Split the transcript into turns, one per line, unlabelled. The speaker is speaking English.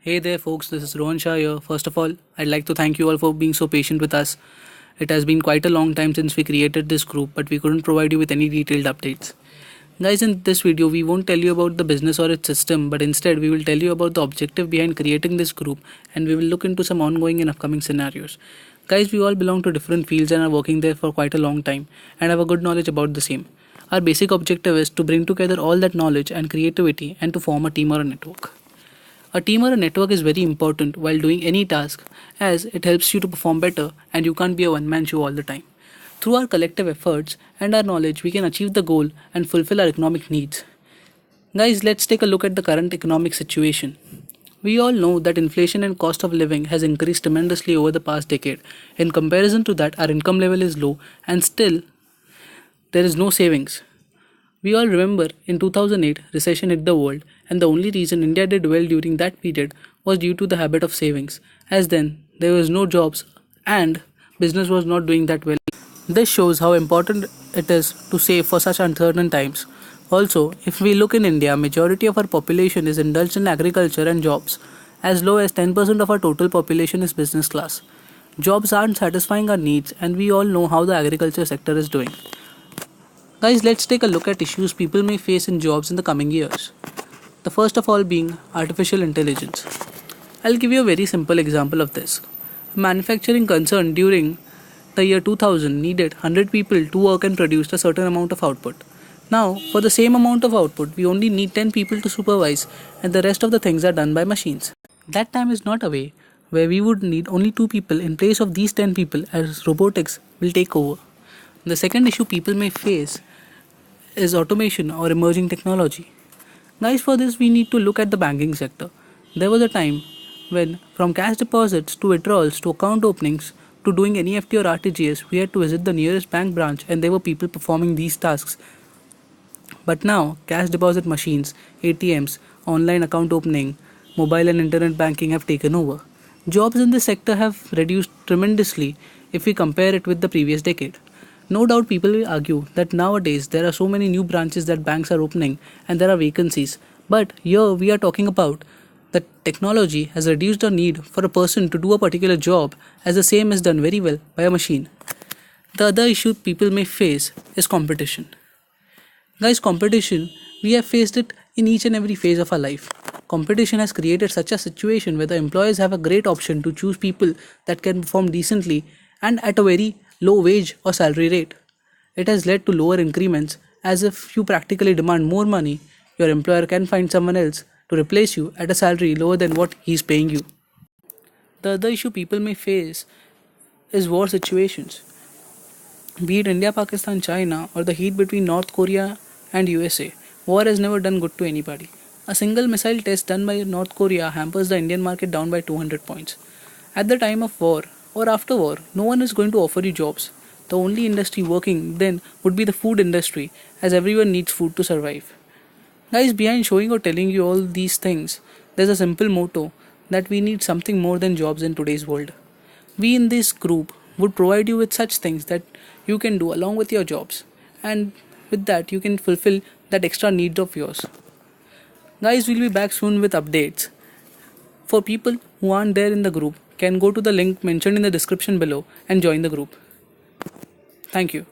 Hey there, folks. This is Rohan Shah here. First of all, I'd like to thank you all for being so patient with us. It has been quite a long time since we created this group, but we couldn't provide you with any detailed updates. Guys, in this video, we won't tell you about the business or its system, but instead, we will tell you about the objective behind creating this group and we will look into some ongoing and upcoming scenarios. Guys, we all belong to different fields and are working there for quite a long time and have a good knowledge about the same. Our basic objective is to bring together all that knowledge and creativity and to form a team or a network. A team or a network is very important while doing any task as it helps you to perform better and you can't be a one man show all the time. Through our collective efforts and our knowledge, we can achieve the goal and fulfill our economic needs. Guys, let's take a look at the current economic situation. We all know that inflation and cost of living has increased tremendously over the past decade. In comparison to that, our income level is low and still there is no savings. We all remember in 2008 recession hit the world and the only reason India did well during that period was due to the habit of savings as then there was no jobs and business was not doing that well. This shows how important it is to save for such uncertain times. Also, if we look in India, majority of our population is indulged in agriculture and jobs. As low as 10% of our total population is business class. Jobs aren't satisfying our needs and we all know how the agriculture sector is doing. Guys, let's take a look at issues people may face in jobs in the coming years. The first of all being artificial intelligence. I'll give you a very simple example of this. A manufacturing concern during the year 2000 needed 100 people to work and produce a certain amount of output. Now, for the same amount of output, we only need 10 people to supervise and the rest of the things are done by machines. That time is not away where we would need only 2 people in place of these 10 people as robotics will take over. The second issue people may face is automation or emerging technology. Guys, for this we need to look at the banking sector. There was a time when from cash deposits to withdrawals to account openings to doing NEFT or RTGS, we had to visit the nearest bank branch and there were people performing these tasks. But now, cash deposit machines, ATMs, online account opening, mobile and internet banking have taken over. Jobs in this sector have reduced tremendously if we compare it with the previous decade. No doubt people will argue that nowadays there are so many new branches that banks are opening and there are vacancies. But here we are talking about that technology has reduced the need for a person to do a particular job as the same is done very well by a machine. The other issue people may face is competition. Guys, competition, we have faced it in each and every phase of our life. Competition has created such a situation where the employers have a great option to choose people that can perform decently and at a very low wage or salary rate. It has led to lower increments as if you practically demand more money, your employer can find someone else to replace you at a salary lower than what he is paying you. The other issue people may face is war situations. Be it India, Pakistan, China or the heat between North Korea and USA, war has never done good to anybody. A single missile test done by North Korea hampers the Indian market down by 200 points. At the time of war or after war, no one is going to offer you jobs. The only industry working then would be the food industry as everyone needs food to survive. Guys, behind showing or telling you all these things, there's a simple motto that we need something more than jobs in today's world. We in this group would provide you with such things that you can do along with your jobs and with that you can fulfill that extra need of yours. Guys, we'll be back soon with updates. For people who aren't there in the group, can go to the link mentioned in the description below and join the group. Thank you.